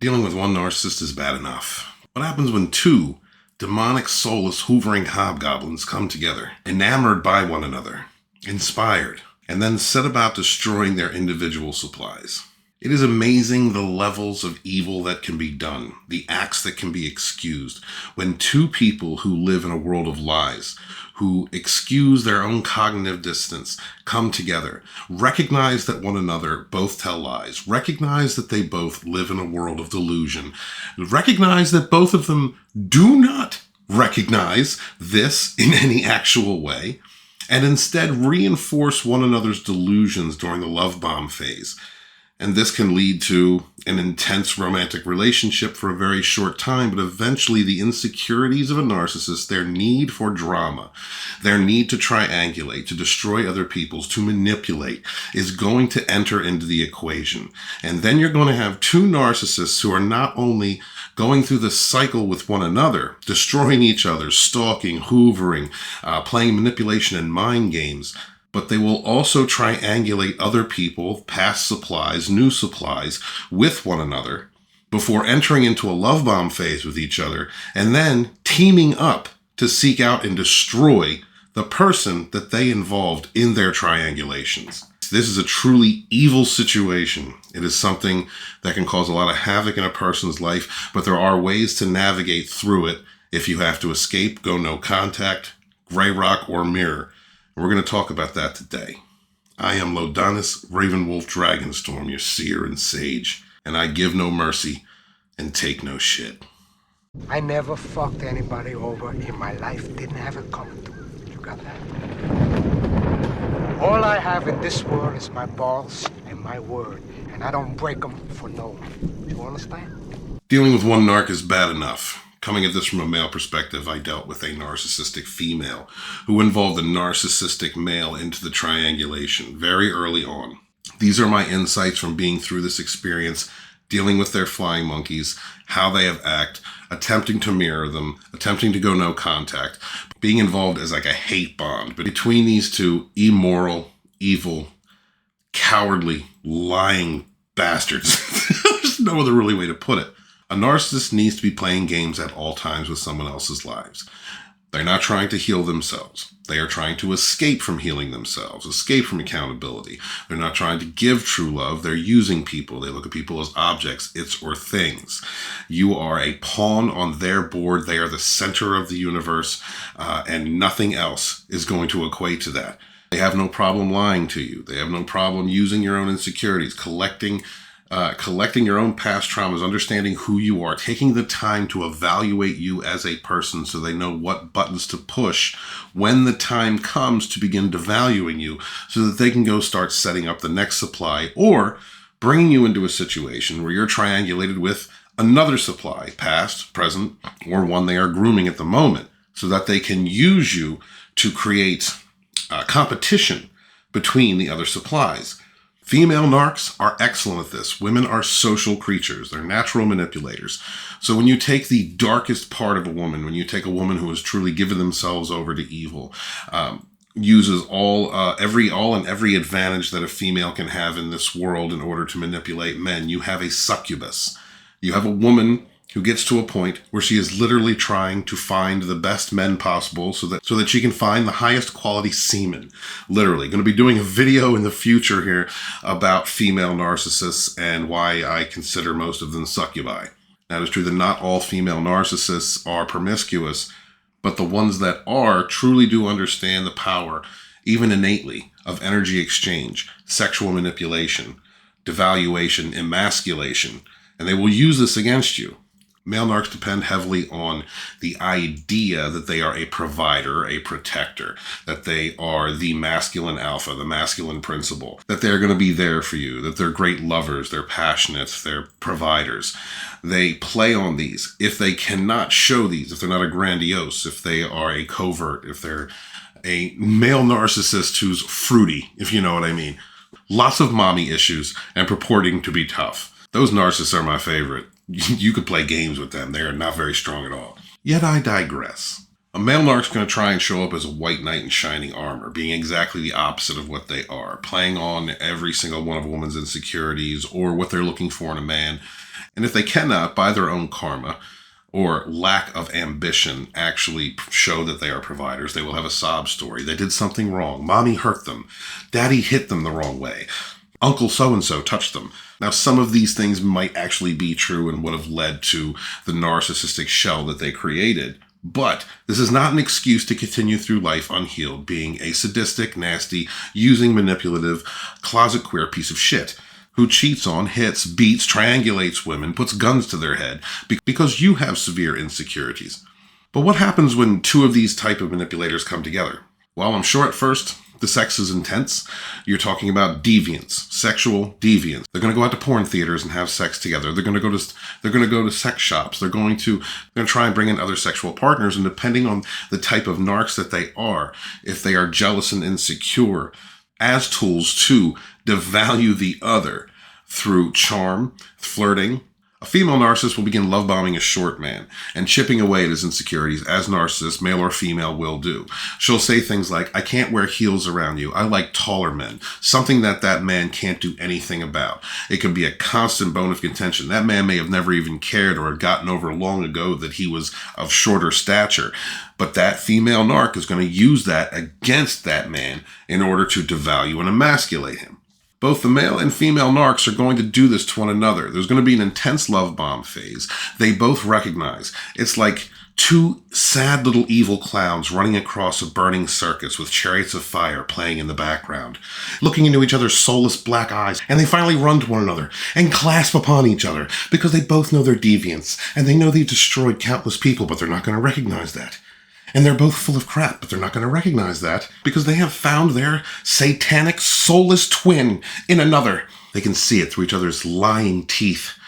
Dealing with one narcissist is bad enough. What happens when two demonic, soulless, hoovering hobgoblins come together, enamored by one another, inspired, and then set about destroying their individual supplies? It is amazing the levels of evil that can be done, the acts that can be excused, when two people who live in a world of lies, who excuse their own cognitive dissonance, come together, recognize that one another both tell lies, recognize that they both live in a world of delusion, recognize that both of them do not recognize this in any actual way, and instead reinforce one another's delusions during the love bomb phase. And this can lead to an intense romantic relationship for a very short time, but eventually the insecurities of a narcissist, their need for drama, their need to triangulate, to destroy other people's, to manipulate, is going to enter into the equation. And then you're going to have two narcissists who are not only going through the cycle with one another, destroying each other, stalking, hoovering, playing manipulation and mind games, but they will also triangulate other people, past supplies, new supplies, with one another before entering into a love bomb phase with each other, and then teaming up to seek out and destroy the person that they involved in their triangulations. This is a truly evil situation. It is something that can cause a lot of havoc in a person's life, but there are ways to navigate through it. If you have to escape, go no contact, gray rock, or mirror. We're going to talk about that today. I am Lodonis Ravenwolf Dragonstorm, your seer and sage, and I give no mercy and take no shit. I never fucked anybody over in my life. Didn't have it coming to me. You got that? All I have in this world is my balls and my word, and I don't break them for no one. You understand? Dealing with one narc is bad enough. Coming at this from a male perspective, I dealt with a narcissistic female who involved a narcissistic male into the triangulation very early on. These are my insights from being through this experience, dealing with their flying monkeys, how they have acted, attempting to mirror them, attempting to go no contact, being involved as like a hate bond between these two immoral, evil, cowardly, lying bastards. There's no other really way to put it. A narcissist needs to be playing games at all times with someone else's lives. They're not trying to heal themselves. They are trying to escape from healing themselves, escape from accountability. They're not trying to give true love. They're using people. They look at people as objects, its, or things. You are a pawn on their board. They are the center of the universe, and nothing else is going to equate to that. They have no problem lying to you. They have no problem using your own insecurities, collecting your own past traumas, understanding who you are, taking the time to evaluate you as a person so they know what buttons to push when the time comes to begin devaluing you so that they can go start setting up the next supply or bringing you into a situation where you're triangulated with another supply, past, present, or one they are grooming at the moment so that they can use you to create competition between the other supplies. Female narcs are excellent at this. Women are social creatures. They're natural manipulators. So when you take the darkest part of a woman, when you take a woman who has truly given themselves over to evil, uses all and every advantage that a female can have in this world in order to manipulate men, you have a succubus. You have a woman who gets to a point where she is literally trying to find the best men possible so that she can find the highest quality semen. Literally. Going to be doing a video in the future here about female narcissists and why I consider most of them succubi. Now, it's true that not all female narcissists are promiscuous, but the ones that are truly do understand the power, even innately, of energy exchange, sexual manipulation, devaluation, emasculation, and they will use this against you. Male narcs depend heavily on the idea that they are a provider, a protector, that they are the masculine alpha, the masculine principle, that they're going to be there for you, that they're great lovers, they're passionate, they're providers. They play on these. If they cannot show these, if they're not a grandiose, if they are a covert, if they're a male narcissist who's fruity, if you know what I mean. Lots of mommy issues and purporting to be tough. Those narcissists are my favorite. You could play games with them. They are not very strong at all. Yet I digress. A male narc's going to try and show up as a white knight in shining armor, being exactly the opposite of what they are, playing on every single one of a woman's insecurities or what they're looking for in a man, And if they cannot, by their own karma or lack of ambition, actually show that they are providers, they will have a sob story. They did something wrong. Mommy hurt them. Daddy hit them the wrong way. Uncle so-and-so touched them. Now, some of these things might actually be true and would have led to the narcissistic shell that they created. But this is not an excuse to continue through life unhealed, being a sadistic, nasty, using, manipulative, closet queer piece of shit who cheats on, hits, beats, triangulates women, puts guns to their head because you have severe insecurities. But what happens when two of these type of manipulators come together? Well, I'm sure at first the sex is intense. You're talking about deviance, sexual deviance. They're going to go out to porn theaters and have sex together. They're going to go to sex shops. They're going to try and bring in other sexual partners. And depending on the type of narcs that they are, if they are jealous and insecure, as tools to devalue the other through charm, flirting, a female narcissist will begin love bombing a short man and chipping away at his insecurities, as narcissists, male or female, will do. She'll say things like, I can't wear heels around you. I like taller men. Something that man can't do anything about. It can be a constant bone of contention. That man may have never even cared or had gotten over long ago that he was of shorter stature. But that female narc is going to use that against that man in order to devalue and emasculate him. Both the male and female narcs are going to do this to one another. There's going to be an intense love bomb phase. They both recognize it's like two sad little evil clowns running across a burning circus with chariots of fire playing in the background, looking into each other's soulless black eyes, and they finally run to one another and clasp upon each other because they both know their deviance and they know they've destroyed countless people, but they're not going to recognize that. And they're both full of crap, but they're not going to recognize that because they have found their satanic, soulless twin in another. They can see it through each other's lying teeth,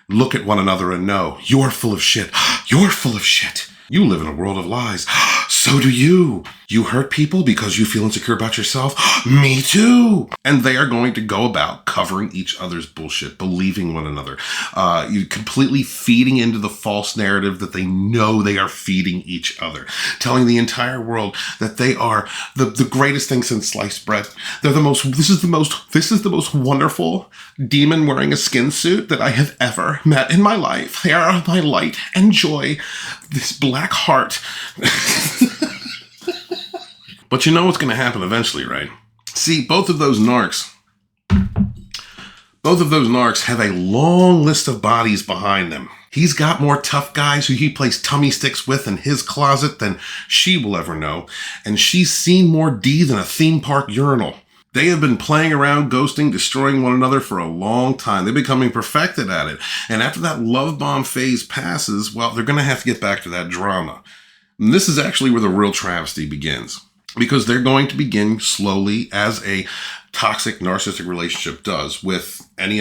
look at one another and know, you're full of shit. You're full of shit. You live in a world of lies. So do you. You hurt people because you feel insecure about yourself. Me too. And they are going to go about covering each other's bullshit, believing one another, you completely feeding into the false narrative that they know they are feeding each other, telling the entire world that they are the greatest thing since sliced bread. They're this is the most wonderful demon wearing a skin suit that I have ever met in my life. They are my light and joy. This black heart. But you know what's going to happen eventually, right? See, both of those narcs have a long list of bodies behind them. He's got more tough guys who he plays tummy sticks with in his closet than she will ever know. And she's seen more D than a theme park urinal. They have been playing around, ghosting, destroying one another for a long time. They're becoming perfected at it. And after that love bomb phase passes, well, they're going to have to get back to that drama. And this is actually where the real travesty begins. Because they're going to begin slowly, as a toxic narcissistic relationship does with any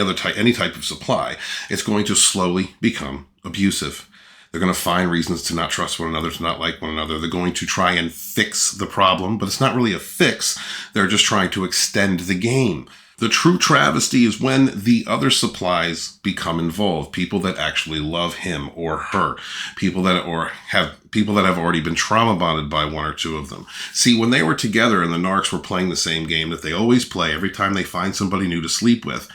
type of supply. It's going to slowly become abusive. They're going to find reasons to not trust one another, to not like one another. They're going to try and fix the problem, but it's not really a fix. They're just trying to extend the game. The true travesty is when the other supplies become involved. People that actually love him or her. People that have already been trauma bonded by one or two of them. See, when they were together and the narcs were playing the same game that they always play every time they find somebody new to sleep with,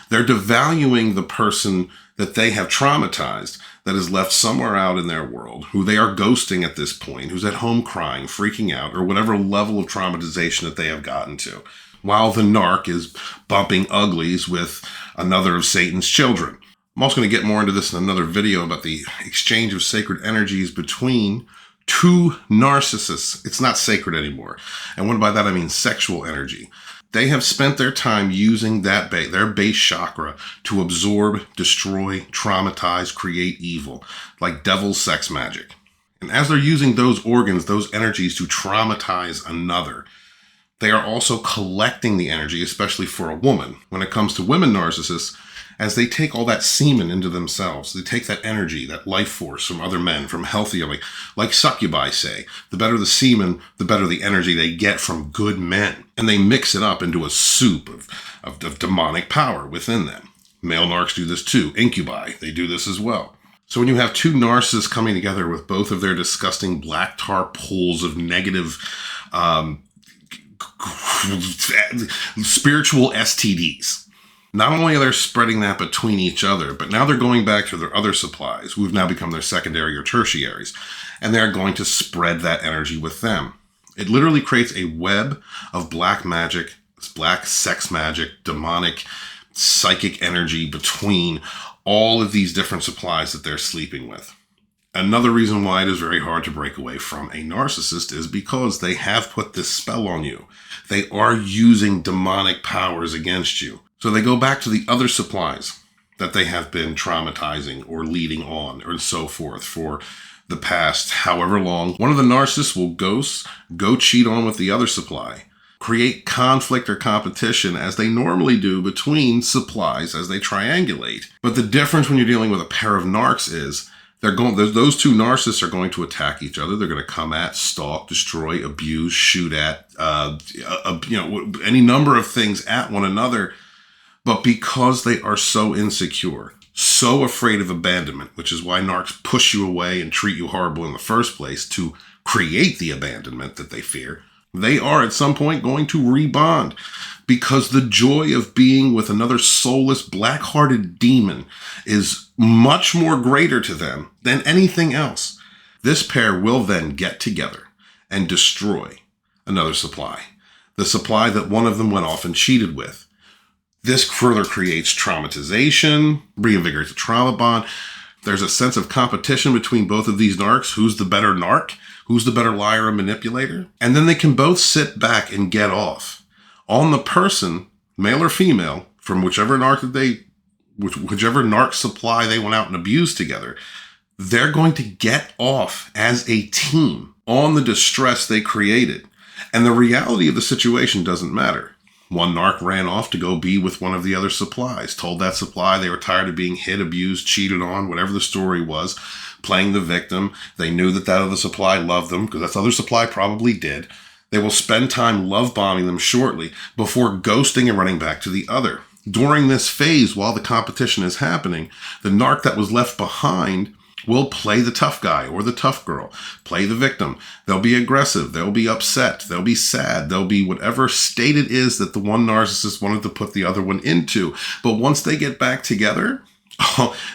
they're devaluing the person that they have traumatized, that is left somewhere out in their world, who they are ghosting at this point, who's at home crying, freaking out, or whatever level of traumatization that they have gotten to, while the narc is bumping uglies with another of Satan's children. I'm also going to get more into this in another video about the exchange of sacred energies between two narcissists. It's not sacred anymore. And by that I mean sexual energy. They have spent their time using their base chakra to absorb, destroy, traumatize, create evil, like devil's sex magic. And as they're using those organs, those energies to traumatize another, they are also collecting the energy, especially for a woman. When it comes to women narcissists, as they take all that semen into themselves, they take that energy, that life force from other men, from healthier, like Succubi say, the better the semen, the better the energy they get from good men. And they mix it up into a soup of demonic power within them. Male narcs do this too. Incubi, they do this as well. So when you have two narcissists coming together with both of their disgusting black tar pools of negative spiritual STDs, Not only are they spreading that between each other, but now they're going back to their other supplies, who've now become their secondary or tertiaries, and they're going to spread that energy with them. It literally creates a web of black magic, black sex magic, demonic, psychic energy between all of these different supplies that they're sleeping with. Another reason why it is very hard to break away from a narcissist is because they have put this spell on you. They are using demonic powers against you. So they go back to the other supplies that they have been traumatizing or leading on or so forth for the past however long. One of the narcissists will go cheat on with the other supply, create conflict or competition as they normally do between supplies as they triangulate. But the difference when you're dealing with a pair of narcs is those two narcissists are going to attack each other. They're going to come at, stalk, destroy, abuse, shoot at, any number of things at one another. But because they are so insecure, so afraid of abandonment, which is why narcs push you away and treat you horrible in the first place to create the abandonment that they fear, they are at some point going to rebond because the joy of being with another soulless, black-hearted demon is much more greater to them than anything else. This pair will then get together and destroy another supply, the supply that one of them went off and cheated with. This further creates traumatization, reinvigorates a trauma bond. There's a sense of competition between both of these narcs. Who's the better narc? Who's the better liar and manipulator? And then they can both sit back and get off on the person, male or female, from whichever narc supply they went out and abused together. They're going to get off as a team on the distress they created. And the reality of the situation doesn't matter. One narc ran off to go be with one of the other supplies, told that supply they were tired of being hit, abused, cheated on, whatever the story was, playing the victim. They knew that other supply loved them because that other supply probably did. They will spend time love bombing them shortly before ghosting and running back to the other. During this phase, while the competition is happening, the narc that was left behind will play the tough guy or the tough girl, play the victim. They'll be aggressive. They'll be upset. They'll be sad. They'll be whatever state it is that the one narcissist wanted to put the other one into. But once they get back together,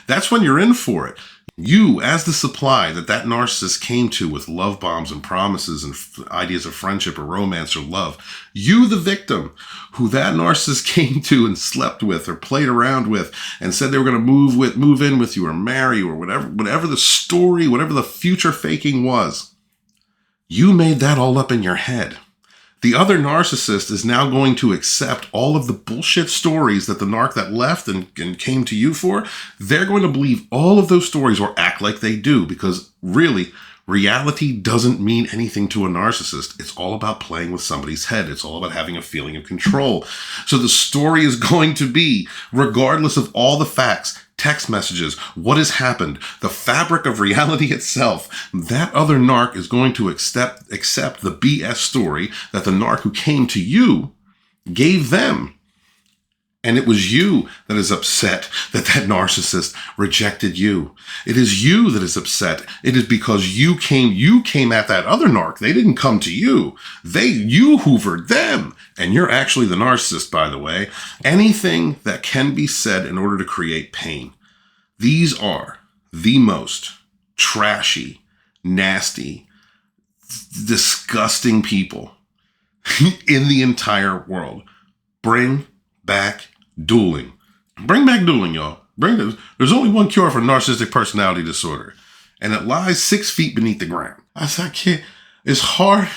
that's when you're in for it. You, as the supply that narcissist came to with love bombs and promises and ideas of friendship or romance or love, you, the victim, who that narcissist came to and slept with or played around with and said they were going to move in with you or marry you or whatever the story, whatever the future faking was, you made that all up in your head. The other narcissist is now going to accept all of the bullshit stories that the narc that left and came to you for. They're going to believe all of those stories or act like they do because really, reality doesn't mean anything to a narcissist. It's all about playing with somebody's head. It's all about having a feeling of control. So the story is going to be, regardless of all the facts, text messages, what has happened, the fabric of reality itself, that other narc is going to accept the BS story that the narc who came to you gave them. And it was you that is upset that narcissist rejected you. It is you that is upset. It is because you came at that other narc. They didn't come to you. You hoovered them. And you're actually the narcissist, by the way. Anything that can be said in order to create pain. These are the most trashy, nasty, disgusting people in the entire world. Bring back dueling. Bring back dueling, y'all. There's only one cure for narcissistic personality disorder, and it lies 6 feet beneath the ground. I said, I can't. It's hard.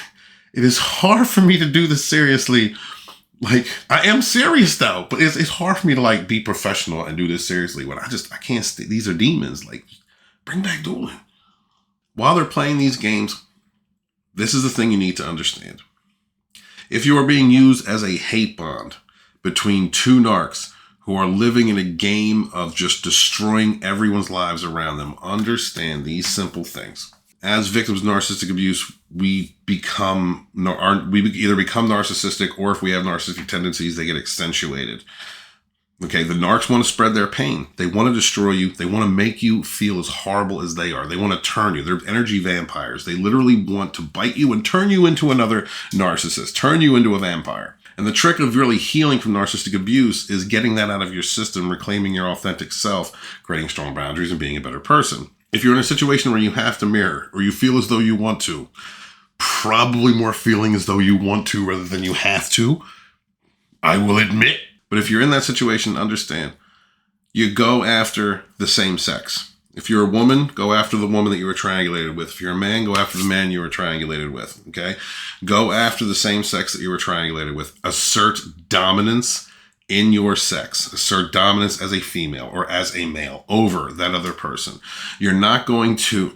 It is hard for me to do this seriously. Like, I am serious though, but it's hard for me to be professional and do this seriously when I can't. These are demons. Bring back dueling. While they're playing these games, this is the thing you need to understand. If you are being used as a hate bond between two narcs who are living in a game of just destroying everyone's lives around them, understand these simple things. As victims of narcissistic abuse, we either become narcissistic, or if we have narcissistic tendencies, they get accentuated. Okay, the narcs want to spread their pain. They want to destroy you. They want to make you feel as horrible as they are. They want to turn you. They're energy vampires. They literally want to bite you and turn you into another narcissist, turn you into a vampire. And the trick of really healing from narcissistic abuse is getting that out of your system, reclaiming your authentic self, creating strong boundaries, and being a better person. If you're in a situation where you have to mirror, or you feel as though you want to, probably more feeling as though you want to rather than you have to, I will admit. But if you're in that situation, understand, you go after the same sex. If you're a woman, go after the woman that you were triangulated with. If you're a man, go after the man you were triangulated with, okay? Go after the same sex that you were triangulated with. Assert dominance in your sex. Assert dominance as a female or as a male over that other person. You're not going to,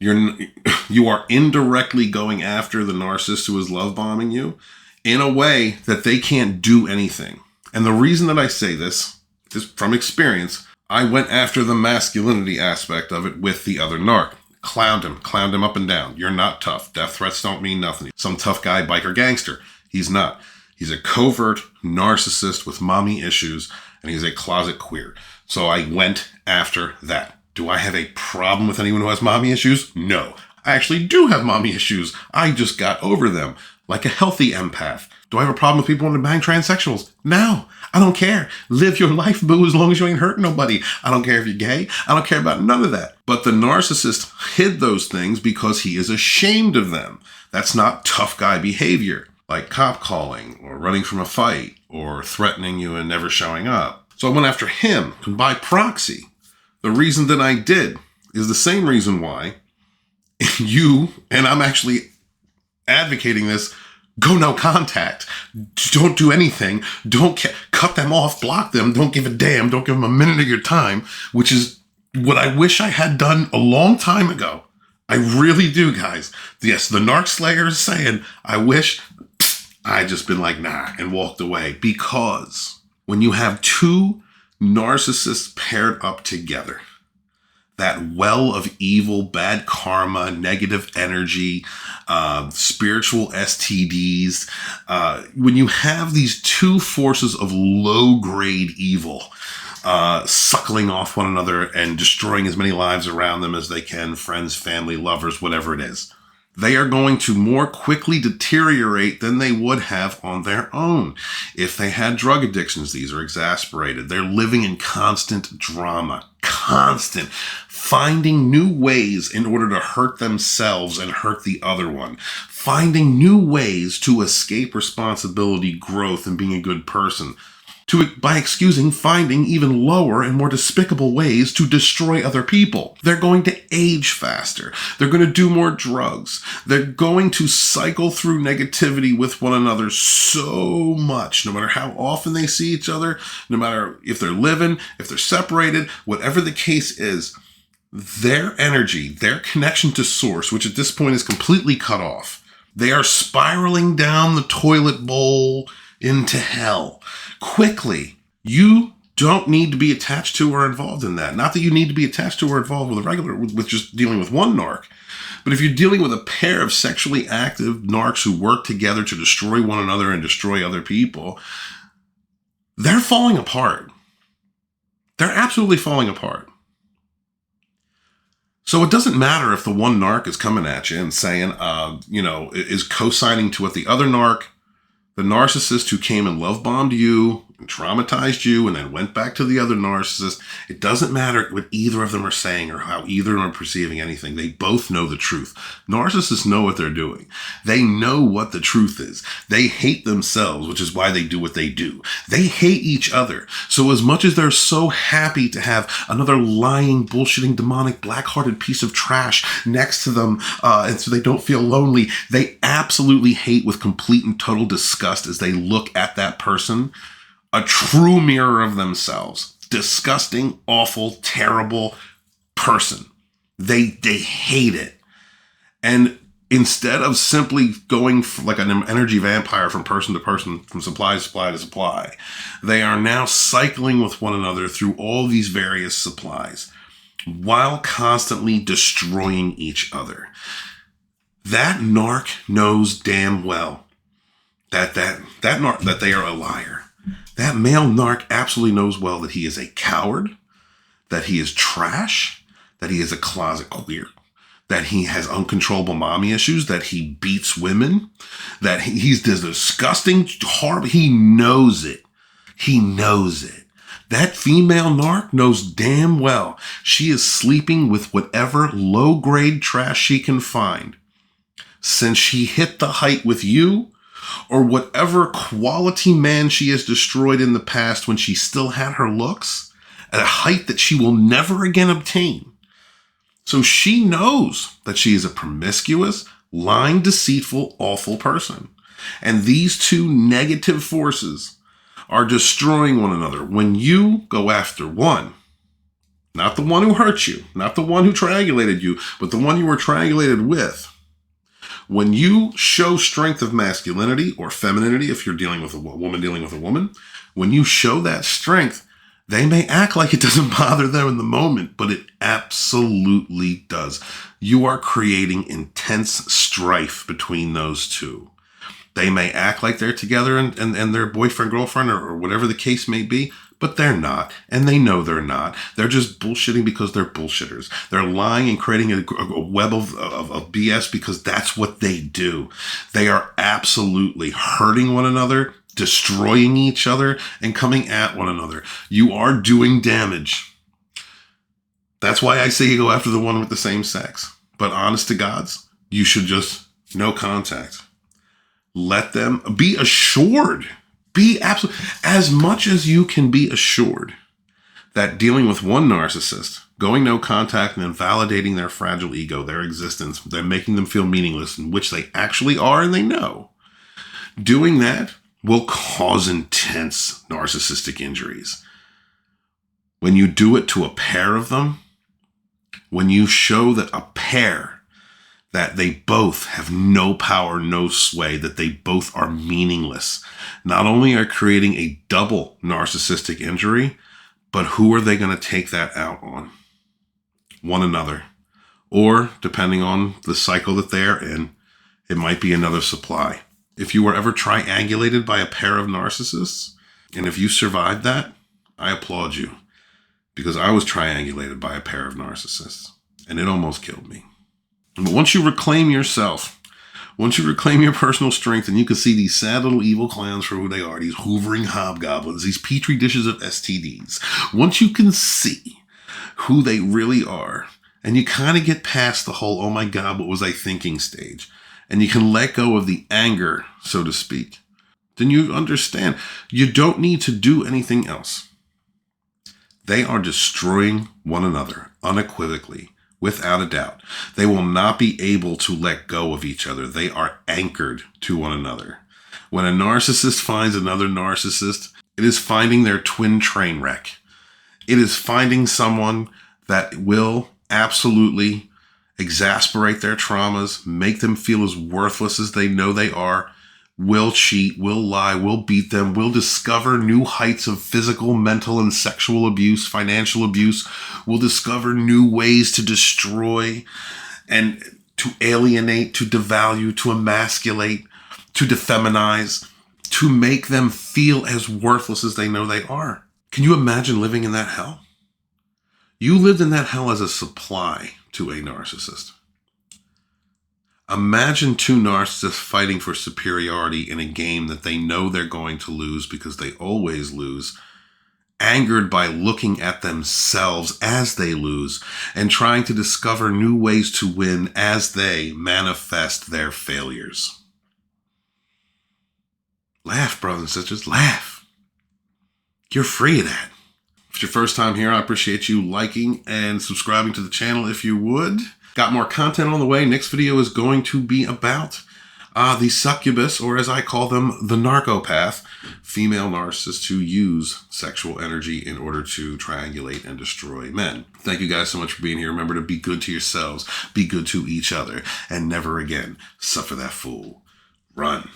you are indirectly going after the narcissist who is love bombing you in a way that they can't do anything. And the reason that I say this is from experience. I went after the masculinity aspect of it with the other narc. Clowned him up and down. You're not tough. Death threats don't mean nothing. Some tough guy, biker, gangster. He's not. He's a covert narcissist with mommy issues, and he's a closet queer. So I went after that. Do I have a problem with anyone who has mommy issues? No. I actually do have mommy issues. I just got over them, like a healthy empath. Do I have a problem with people wanting to bang transsexuals? No. I don't care. Live your life, boo, as long as you ain't hurting nobody. I don't care if you're gay. I don't care about none of that. But the narcissist hid those things because he is ashamed of them. That's not tough guy behavior, like cop calling or running from a fight or threatening you and never showing up. So I went after him by proxy. The reason that I did is the same reason why you, and I'm actually advocating this, go no contact. Don't do anything. Don't cut them off, block them. Don't give a damn. Don't give them a minute of your time, which is what I wish I had done a long time ago. I really do, guys. Yes, the narc slayer is saying, I wish I just been like, nah, and walked away. Because when you have two narcissists paired up together, that well of evil, bad karma, negative energy, spiritual STDs. When you have these two forces of low-grade evil suckling off one another and destroying as many lives around them as they can, friends, family, lovers, whatever it is, they are going to more quickly deteriorate than they would have on their own. If they had drug addictions, these are exasperated. They're living in constant drama, constant, finding new ways in order to hurt themselves and hurt the other one, finding new ways to escape responsibility, growth, and being a good person. By finding even lower and more despicable ways to destroy other people. They're going to age faster. They're going to do more drugs. They're going to cycle through negativity with one another so much, no matter how often they see each other, no matter if they're living, if they're separated, whatever the case is, their energy, their connection to source, which at this point is completely cut off, they are spiraling down the toilet bowl into hell. Quickly. You don't need to be attached to or involved in that. Not that you need to be attached to or involved with just dealing with one narc. But if you're dealing with a pair of sexually active narcs who work together to destroy one another and destroy other people, they're falling apart. They're absolutely falling apart. So it doesn't matter if the one narc is coming at you and saying, is co-signing to what the other narc, the narcissist who came and love bombed you and traumatized you and then went back to the other narcissist. It doesn't matter what either of them are saying or how either of them are perceiving anything. They both know the truth. Narcissists know what they're doing. They know what the truth is. They hate themselves, which is why they do what they do. They hate each other. So as much as they're so happy to have another lying, bullshitting, demonic, black-hearted piece of trash next to them, and so they don't feel lonely, they absolutely hate with complete and total disgust as they look at that person, a true mirror of themselves. Disgusting, awful, terrible person. They hate it. And instead of simply going like an energy vampire from person to person, from supply to supply, they are now cycling with one another through all these various supplies while constantly destroying each other. That narc knows damn well that they are a liar. That male narc absolutely knows well that he is a coward, that he is trash, that he is a closet queer, that he has uncontrollable mommy issues, that he beats women, that he's this disgusting, horrible. He knows it. He knows it. That female narc knows damn well she is sleeping with whatever low-grade trash she can find. Since she hit the height with you, or whatever quality man she has destroyed in the past when she still had her looks, at a height that she will never again obtain. So she knows that she is a promiscuous, lying, deceitful, awful person. And these two negative forces are destroying one another. When you go after one, not the one who hurt you, not the one who triangulated you, but the one you were triangulated with, when you show strength of masculinity or femininity, if you're dealing with a woman dealing with a woman, when you show that strength, they may act like it doesn't bother them in the moment, but it absolutely does. You are creating intense strife between those two. They may act like they're together and they're boyfriend, girlfriend, or whatever the case may be, but they're not. And they know they're not. They're just bullshitting because they're bullshitters. They're lying and creating a web of BS because that's what they do. They are absolutely hurting one another, destroying each other, and coming at one another. You are doing damage. That's why I say you go after the one with the same sex. But honest to God's, you should just no contact. Let them be assured. Be absolute, as much as you can be assured that dealing with one narcissist, going no contact and then validating their fragile ego, their existence, they're making them feel meaningless, in which they actually are and they know. Doing that will cause intense narcissistic injuries. When you do it to a pair of them, when you show that a pair, that they both have no power, no sway, that they both are meaningless, not only are creating a double narcissistic injury, but who are they going to take that out on? One another. Or, depending on the cycle that they're in, it might be another supply. If you were ever triangulated by a pair of narcissists, and if you survived that, I applaud you. Because I was triangulated by a pair of narcissists, and it almost killed me. But once you reclaim yourself, once you reclaim your personal strength, and you can see these sad little evil clowns for who they are, these hoovering hobgoblins, these petri dishes of STDs, once you can see who they really are, and you kind of get past the whole, oh my God, what was I thinking stage, and you can let go of the anger, so to speak, then you understand you don't need to do anything else. They are destroying one another unequivocally, without a doubt. They will not be able to let go of each other. They are anchored to one another. When a narcissist finds another narcissist, it is finding their twin train wreck. It is finding someone that will absolutely exasperate their traumas, make them feel as worthless as they know they are, will cheat, will lie, will beat them, will discover new heights of physical, mental, and sexual abuse, financial abuse, will discover new ways to destroy and to alienate, to devalue, to emasculate, to defeminize, to make them feel as worthless as they know they are. Can you imagine living in that hell? You lived in that hell as a supply to a narcissist. Imagine two narcissists fighting for superiority in a game that they know they're going to lose because they always lose, angered by looking at themselves as they lose and trying to discover new ways to win as they manifest their failures. Laugh, brothers and sisters, laugh. You're free of that. If it's your first time here, I appreciate you liking and subscribing to the channel if you would. Got more content on the way. Next video is going to be about the succubus, or as I call them, the narcopath, female narcissists who use sexual energy in order to triangulate and destroy men. Thank you guys so much for being here. Remember to be good to yourselves, be good to each other, and never again suffer that fool. Run.